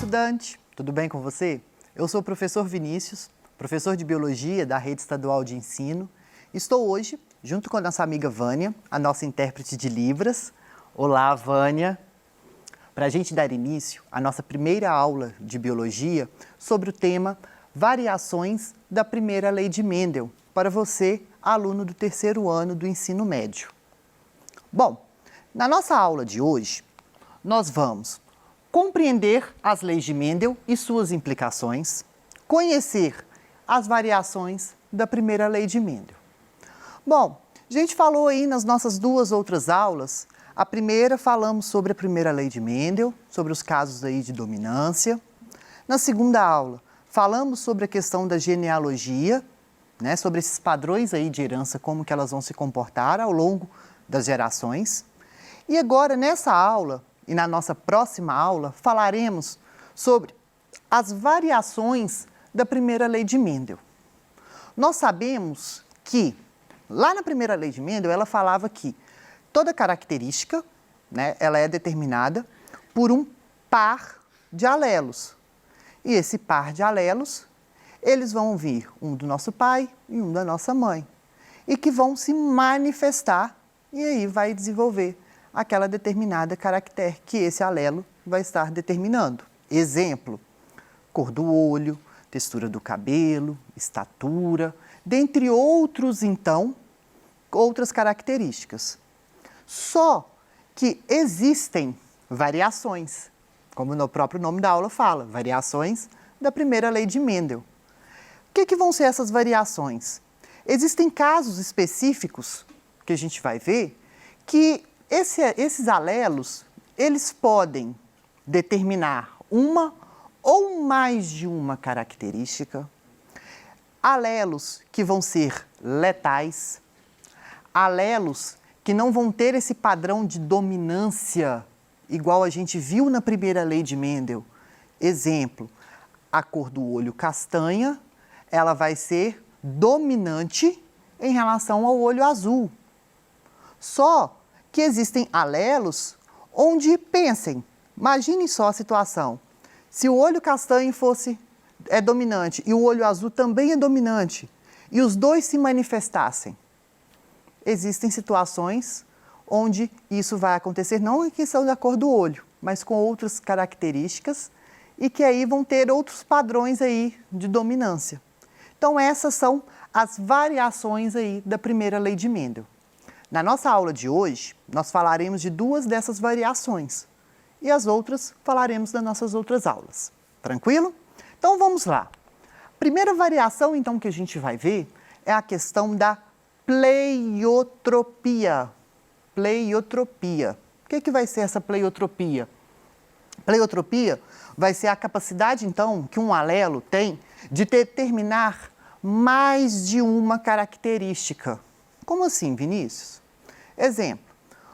estudante! Tudo bem com você? Eu sou o professor Vinícius, professor de Biologia da Rede Estadual de Ensino. Estou hoje, junto com a nossa amiga Vânia, a nossa intérprete de Libras. Olá, Vânia! Para a gente dar início à nossa primeira aula de Biologia sobre o tema Variações da Primeira Lei de Mendel, para você, aluno do terceiro ano do ensino médio. Bom, na nossa aula de hoje, nós vamos compreender as leis de Mendel e suas implicações, conhecer as variações da primeira lei de Mendel. Bom, a gente falou aí nas nossas duas outras aulas, a primeira falamos sobre a primeira lei de Mendel, sobre os casos aí de dominância. Na segunda aula, falamos sobre a questão da genealogia, né, sobre esses padrões aí de herança, como que elas vão se comportar ao longo das gerações. E agora, nessa aula, e na nossa próxima aula, falaremos sobre as variações da primeira lei de Mendel. Nós sabemos que, lá na primeira lei de Mendel, ela falava que toda característica, né, ela é determinada por um par de alelos. E esse par de alelos, eles vão vir um do nosso pai e um da nossa mãe. E que vão se manifestar e aí vai desenvolver aquela determinada caractere que esse alelo vai estar determinando. Exemplo, cor do olho, textura do cabelo, estatura, dentre outros, então, outras características. Só que existem variações, como no próprio nome da aula fala, variações da primeira lei de Mendel. O que vão ser essas variações? Existem casos específicos, que a gente vai ver, que esses alelos, eles podem determinar uma ou mais de uma característica, alelos que vão ser letais, alelos que não vão ter esse padrão de dominância, igual a gente viu na primeira lei de Mendel. Exemplo, a cor do olho castanha, ela vai ser dominante em relação ao olho azul. Só que existem alelos onde, pensem, imaginem só a situação, se o olho castanho é dominante e o olho azul também é dominante, e os dois se manifestassem. Existem situações onde isso vai acontecer, não em questão da cor do olho, mas com outras características, e que aí vão ter outros padrões aí de dominância. Então, essas são as variações aí da primeira lei de Mendel. Na nossa aula de hoje, nós falaremos de duas dessas variações e as outras falaremos nas nossas outras aulas. Tranquilo? Então, vamos lá. A primeira variação, então, que a gente vai ver é a questão da pleiotropia. Pleiotropia. O que vai ser essa pleiotropia? Pleiotropia vai ser a capacidade, então, que um alelo tem de determinar mais de uma característica. Como assim, Vinícius? Exemplo,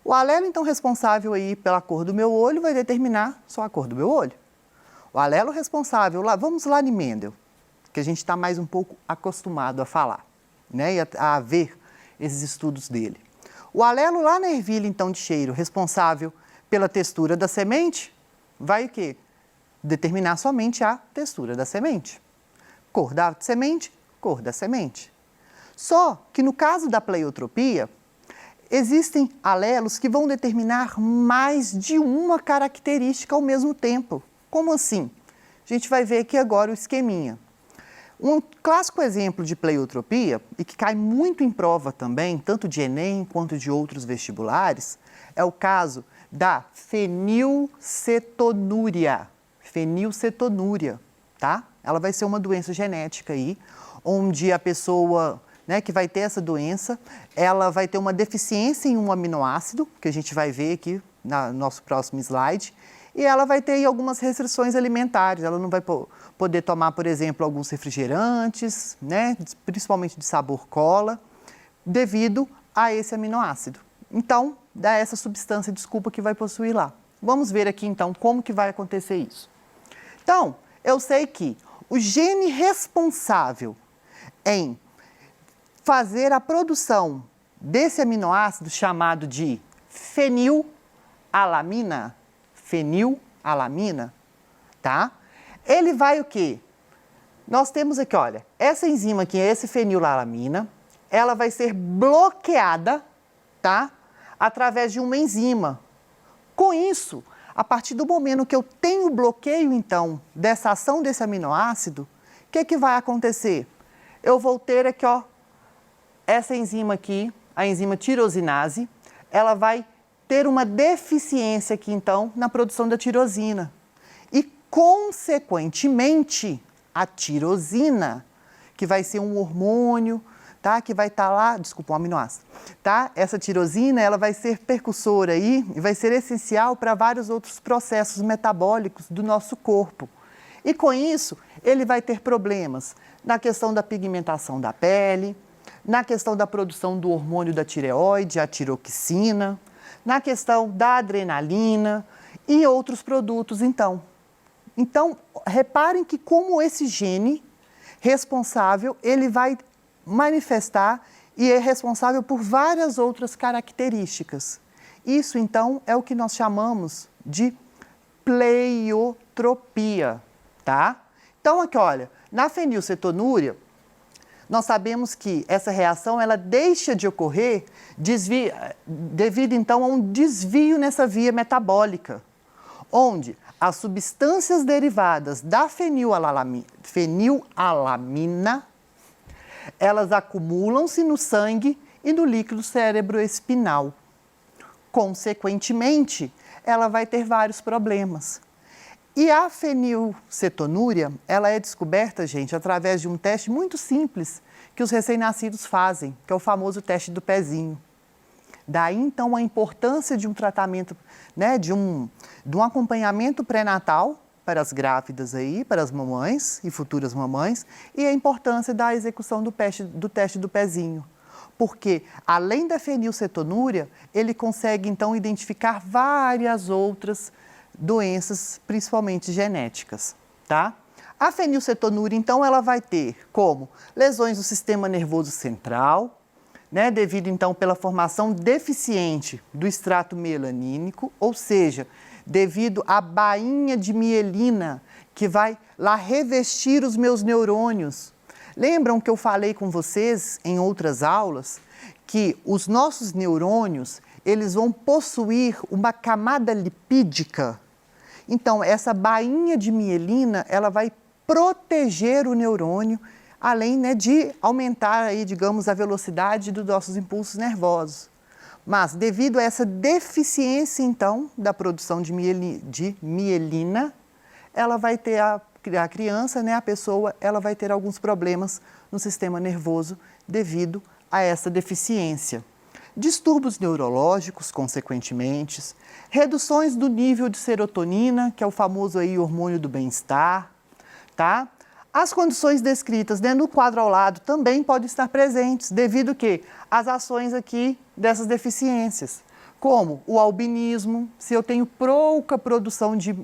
o alelo, então, responsável aí pela cor do meu olho vai determinar só a cor do meu olho. O alelo responsável, vamos lá em Mendel, que a gente está mais um pouco acostumado a falar, né, e a ver esses estudos dele. O alelo lá na ervilha, então, de cheiro, responsável pela textura da semente, vai o quê? Determinar somente a textura da semente. Cor da semente, cor da semente. Só que no caso da pleiotropia, existem alelos que vão determinar mais de uma característica ao mesmo tempo. Como assim? A gente vai ver aqui agora o esqueminha. Um clássico exemplo de pleiotropia, e que cai muito em prova também, tanto de Enem quanto de outros vestibulares, é o caso da fenilcetonúria. Fenilcetonúria, tá? Ela vai ser uma doença genética aí, onde a pessoa, né, que vai ter essa doença, ela vai ter uma deficiência em um aminoácido, que a gente vai ver aqui no nosso próximo slide, e ela vai ter algumas restrições alimentares, ela não vai poder tomar, por exemplo, alguns refrigerantes, né, principalmente de sabor cola, devido a esse aminoácido. Então, dá essa substância, desculpa, que vai possuir lá. Vamos ver aqui, então, como que vai acontecer isso. Então, eu sei que o gene responsável em fazer a produção desse aminoácido chamado de fenilalanina, tá? ele vai o quê? Nós temos aqui, olha, essa enzima aqui, esse fenilalanina, ela vai ser bloqueada, tá? Através de uma enzima. Com isso, a partir do momento que eu tenho bloqueio, então, dessa ação desse aminoácido, o que vai acontecer? Eu vou ter aqui, ó, essa enzima aqui, a enzima tirosinase, ela vai ter uma deficiência aqui, então, na produção da tirosina. E, consequentemente, a tirosina, que vai ser um hormônio, tá? Que vai estar lá, desculpa, um aminoácido, tá? Essa tirosina, ela vai ser percussora aí e vai ser essencial para vários outros processos metabólicos do nosso corpo. E com isso, ele vai ter problemas na questão da pigmentação da pele, na questão da produção do hormônio da tireoide, a tiroxina, na questão da adrenalina e outros produtos, então. Então, reparem que como esse gene responsável, ele vai manifestar e é responsável por várias outras características. Isso, então, é o que nós chamamos de pleiotropia, tá? Então, aqui, olha, na fenilcetonúria, nós sabemos que essa reação, ela deixa de ocorrer devido, então, a um desvio nessa via metabólica, onde as substâncias derivadas da fenilalanina, elas acumulam-se no sangue e no líquido cerebroespinal. Consequentemente, ela vai ter vários problemas. E a fenilcetonúria, ela é descoberta, gente, através de um teste muito simples que os recém-nascidos fazem, que é o famoso teste do pezinho. Daí, então, a importância de um tratamento, né, de um acompanhamento pré-natal para as grávidas aí, para as mamães e futuras mamães, e a importância da execução do teste do pezinho. Porque, além da fenilcetonúria, ele consegue, então, identificar várias outras doenças, principalmente genéticas, tá? A fenilcetonúria, então, ela vai ter como lesões do sistema nervoso central, né, devido, então, pela formação deficiente do extrato melanínico, ou seja, devido à bainha de mielina, que vai lá revestir os meus neurônios. Lembram que eu falei com vocês em outras aulas que os nossos neurônios, eles vão possuir uma camada lipídica. Então, essa bainha de mielina, ela vai proteger o neurônio, além, né, de aumentar aí, digamos, a velocidade dos nossos impulsos nervosos. Mas, devido a essa deficiência, então, da produção de mielina, ela vai ter a criança, né, a pessoa, ela vai ter alguns problemas no sistema nervoso devido a essa deficiência. Distúrbios neurológicos, consequentemente, reduções do nível de serotonina, que é o famoso aí hormônio do bem-estar, tá? As condições descritas, né, no quadro ao lado também podem estar presentes, devido que às ações aqui dessas deficiências, como o albinismo, se eu tenho pouca produção de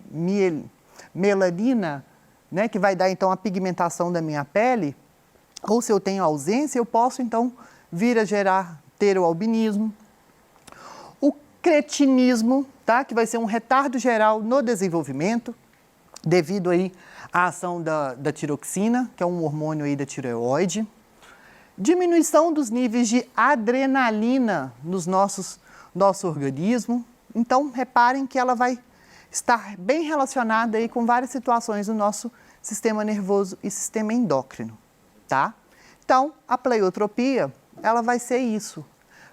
melanina, né, que vai dar então a pigmentação da minha pele, ou se eu tenho ausência, eu posso então vir a ter o albinismo. O cretinismo, tá, que vai ser um retardo geral no desenvolvimento, devido aí à ação da tiroxina, que é um hormônio aí da tireoide. Diminuição dos níveis de adrenalina no nosso organismo. Então, reparem que ela vai estar bem relacionada aí com várias situações do nosso sistema nervoso e sistema endócrino, tá? Então, a pleiotropia, ela vai ser isso.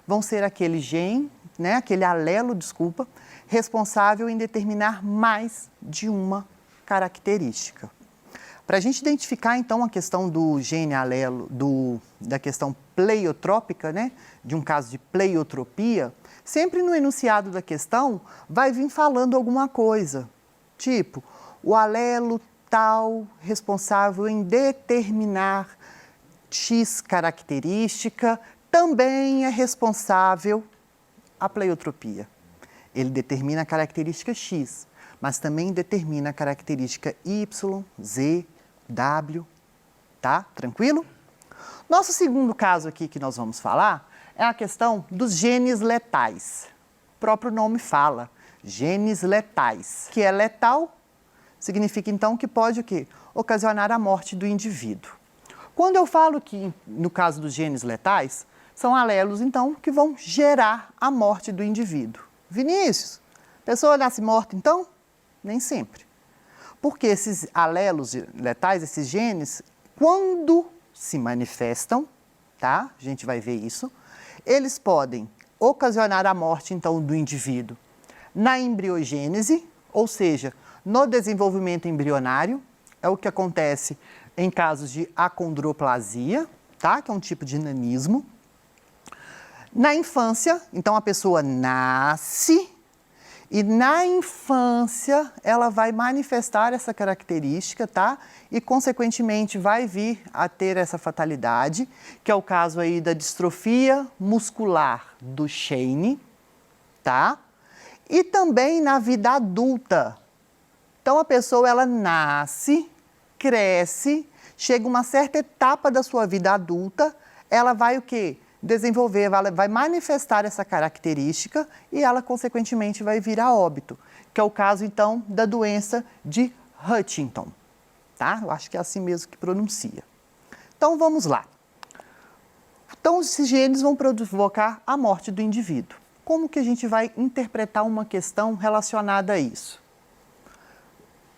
Vão ser aquele gene, né, aquele alelo, desculpa, responsável em determinar mais de uma característica. Para a gente identificar, então, a questão do gene alelo, da questão pleiotrópica, né, de um caso de pleiotropia, sempre no enunciado da questão vai vir falando alguma coisa, tipo, o alelo tal responsável em determinar X característica também é responsável a pleiotropia. Ele determina a característica X, mas também determina a característica Y, Z, W, tá? Tranquilo? Nosso segundo caso aqui que nós vamos falar é a questão dos genes letais. O próprio nome fala, genes letais, que é letal, significa então que pode o quê? Ocasionar a morte do indivíduo. Quando eu falo que, no caso dos genes letais, são alelos, então, que vão gerar a morte do indivíduo. Vinícius, a pessoa nasce morta, então? Nem sempre. Porque esses alelos letais, esses genes, quando se manifestam, tá? A gente vai ver isso, eles podem ocasionar a morte, então, do indivíduo na embriogênese, ou seja, no desenvolvimento embrionário, é o que acontece em casos de acondroplasia, tá? Que é um tipo de nanismo. Na infância, então a pessoa nasce e na infância ela vai manifestar essa característica, tá? E consequentemente vai vir a ter essa fatalidade, que é o caso aí da distrofia muscular do Duchenne, tá? E também na vida adulta. Então a pessoa ela nasce, cresce, chega uma certa etapa da sua vida adulta, ela vai o quê? Desenvolver, vai manifestar essa característica e ela, consequentemente, vai vir a óbito, que é o caso, então, da doença de Huntington, tá? Eu acho que é assim mesmo que pronuncia. Então, vamos lá. Então, esses genes vão provocar a morte do indivíduo. Como que a gente vai interpretar uma questão relacionada a isso?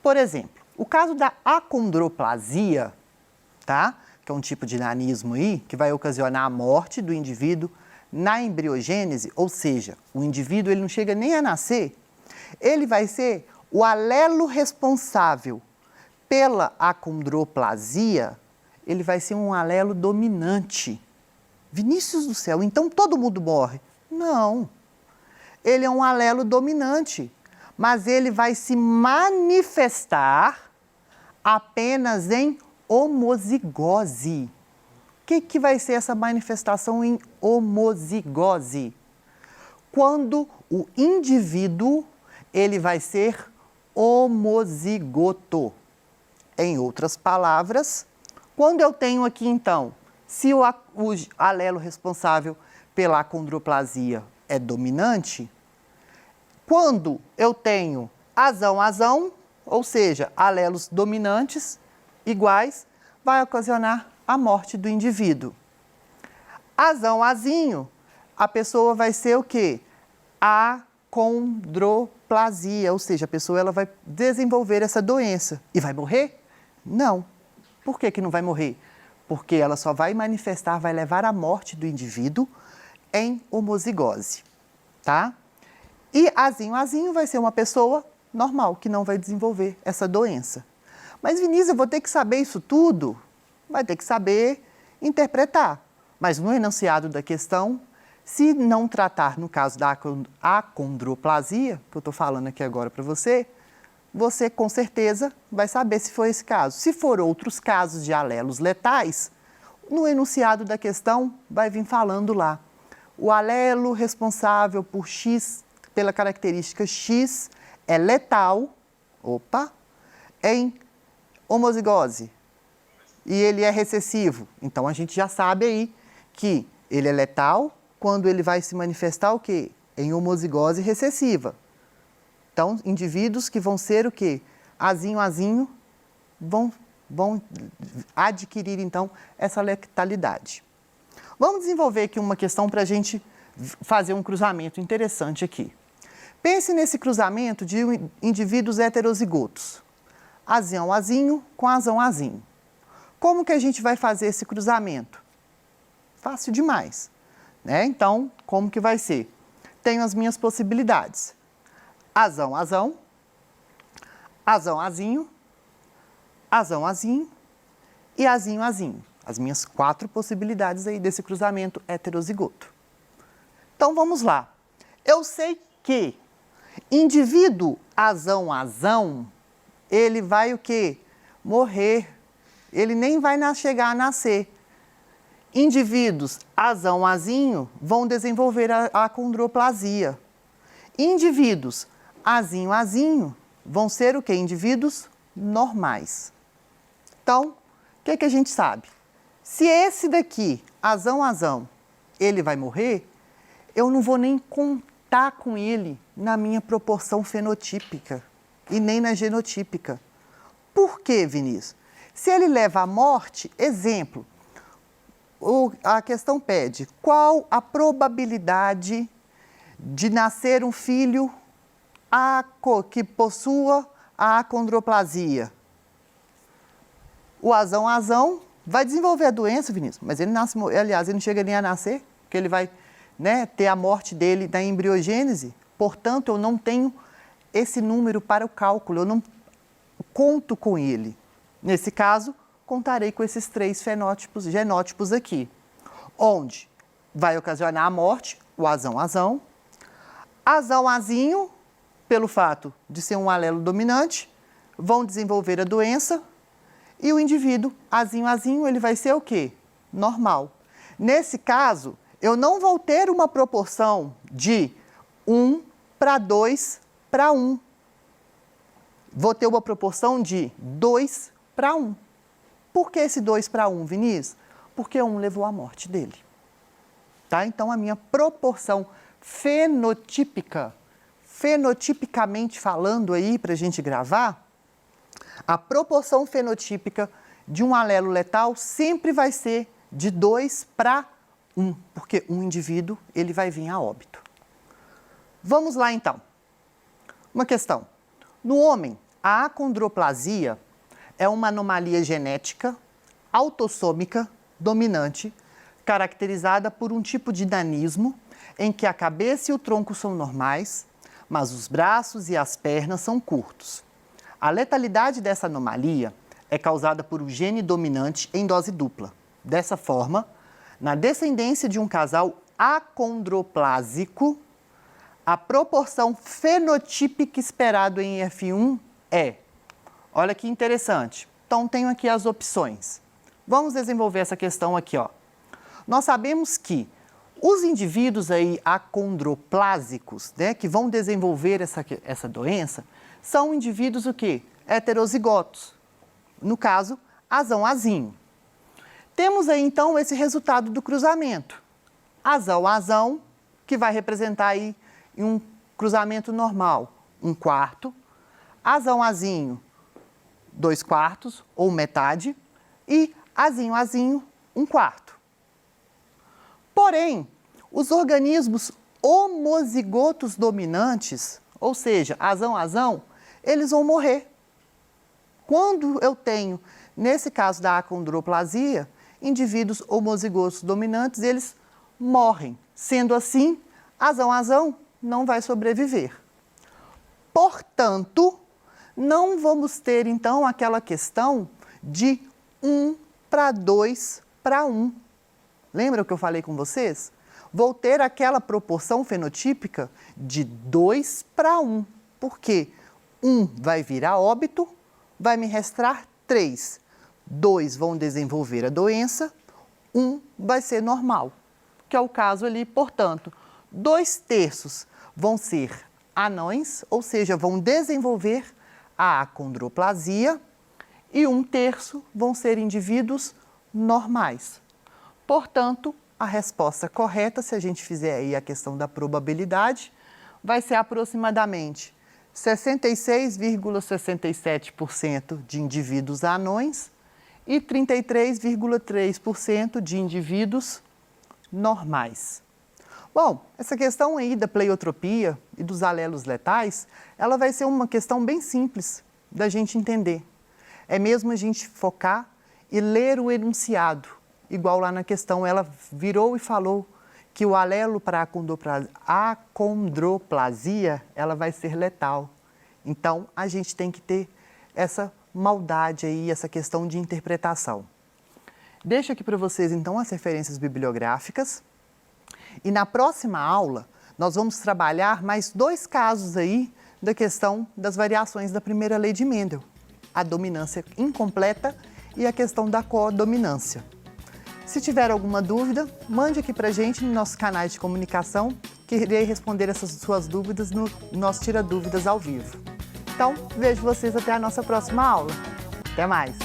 Por exemplo, o caso da acondroplasia, tá? Que é um tipo de nanismo aí, que vai ocasionar a morte do indivíduo na embriogênese, ou seja, o indivíduo ele não chega nem a nascer, ele vai ser o alelo responsável pela acondroplasia, ele vai ser um alelo dominante. Vinícius do céu, então todo mundo morre? Não, ele é um alelo dominante, mas ele vai se manifestar apenas em homozigose. O que vai ser essa manifestação em homozigose? Quando o indivíduo ele vai ser homozigoto. Em outras palavras, quando eu tenho aqui então, se o alelo responsável pela acondroplasia é dominante, quando eu tenho azão, ou seja, alelos dominantes iguais, vai ocasionar a morte do indivíduo. Azinho, a pessoa vai ser o quê? Acondroplasia, ou seja, a pessoa ela vai desenvolver essa doença e vai morrer? Não. Por que não vai morrer? Porque ela só vai manifestar, vai levar à morte do indivíduo em homozigose, tá? E azinho vai ser uma pessoa normal, que não vai desenvolver essa doença. Mas, Vinícius, eu vou ter que saber isso tudo? Vai ter que saber interpretar. Mas no enunciado da questão, se não tratar, no caso da acondroplasia, que eu estou falando aqui agora para você, você com certeza vai saber se foi esse caso. Se for outros casos de alelos letais, no enunciado da questão vai vir falando lá. O alelo responsável por X, pela característica X, é letal, em homozigose. E ele é recessivo. Então, a gente já sabe aí que ele é letal quando ele vai se manifestar o quê? Em homozigose recessiva. Então, indivíduos que vão ser o quê? Azinho, vão adquirir, então, essa letalidade. Vamos desenvolver aqui uma questão para a gente fazer um cruzamento interessante aqui. Pense nesse cruzamento de indivíduos heterozigotos. Azinho com azinho. Como que a gente vai fazer esse cruzamento? Fácil demais, né? Então, como que vai ser? Tenho as minhas possibilidades. Azinho, e azinho. As minhas 4 possibilidades aí desse cruzamento heterozigoto. Então, vamos lá. Eu sei que indivíduo azão, ele vai o quê? Morrer. Ele nem vai chegar a nascer. Indivíduos azinho vão desenvolver a acondroplasia. Indivíduos azinho vão ser o quê? Indivíduos normais. Então, o que a gente sabe? Se esse daqui, azão, ele vai morrer, eu não vou nem contar com ele na minha proporção fenotípica e nem na genotípica. Por quê, Vinícius? Se ele leva à morte, exemplo, a questão pede, qual a probabilidade de nascer um filho que possua a acondroplasia? O azão vai desenvolver a doença, Vinícius, mas ele nasce, aliás, ele não chega nem a nascer, porque ele vai, né, ter a morte dele na embriogênese. Portanto, eu não tenho esse número para o cálculo, eu não conto com ele. Nesse caso, contarei com esses 3 genótipos aqui, onde vai ocasionar a morte, o azão, azinho, pelo fato de ser um alelo dominante, vão desenvolver a doença, e o indivíduo azinho, ele vai ser o quê? Normal. Nesse caso, eu não vou ter uma proporção de 1 para 2 para 1. Vou ter uma proporção de 2 para 1. Por que esse 2 para 1, Vinícius? Porque 1 levou à morte dele. Tá? Então, a minha proporção fenotipicamente falando aí, para a gente gravar, a proporção fenotípica de um alelo letal sempre vai ser de 2 para 1, porque um indivíduo ele vai vir a óbito. Vamos lá, então. Uma questão. No homem, a acondroplasia é uma anomalia genética autossômica dominante, caracterizada por um tipo de nanismo em que a cabeça e o tronco são normais, mas os braços e as pernas são curtos. A letalidade dessa anomalia é causada por um gene dominante em dose dupla. Dessa forma, na descendência de um casal acondroplásico, a proporção fenotípica esperada em F1 é... Olha que interessante. Então, tenho aqui as opções. Vamos desenvolver essa questão aqui, ó. Nós sabemos que os indivíduos aí acondroplásicos, né, que vão desenvolver essa doença, são indivíduos o quê? Heterozigotos. No caso, azinho. Temos aí, então, esse resultado do cruzamento. Azão, que vai representar aí em um cruzamento normal, 1/4. Azinho, 2/4 ou metade. E azinho, 1/4. Porém, os organismos homozigotos dominantes, ou seja, azão, eles vão morrer. Quando eu tenho, nesse caso da acondroplasia, indivíduos homozigotos dominantes, eles morrem. Sendo assim, azão não vai sobreviver. Portanto, não vamos ter, então, aquela questão de 1 para 2 para 1. Lembra o que eu falei com vocês? Vou ter aquela proporção fenotípica de 2 para 1. Por quê? 1 vai vir a óbito, vai me restar 3. 2 vão desenvolver a doença, 1 vai ser normal, que é o caso ali. Portanto, 2/3 vão ser anões, ou seja, vão desenvolver a acondroplasia, e 1/3 vão ser indivíduos normais. Portanto, a resposta correta, se a gente fizer aí a questão da probabilidade, vai ser aproximadamente 66,67% de indivíduos anões e 33,3% de indivíduos normais. Bom, essa questão aí da pleiotropia e dos alelos letais, ela vai ser uma questão bem simples da gente entender. É mesmo a gente focar e ler o enunciado. Igual lá na questão, ela virou e falou que o alelo para a acondroplasia, ela vai ser letal. Então, a gente tem que ter essa maldade aí, essa questão de interpretação. Deixo aqui para vocês, então, as referências bibliográficas. E na próxima aula, nós vamos trabalhar mais 2 casos aí da questão das variações da primeira lei de Mendel. A dominância incompleta e a questão da codominância. Se tiver alguma dúvida, mande aqui para a gente no nosso canal de comunicação, que irei responder essas suas dúvidas no nosso Tira Dúvidas ao vivo. Então, vejo vocês até a nossa próxima aula. Até mais!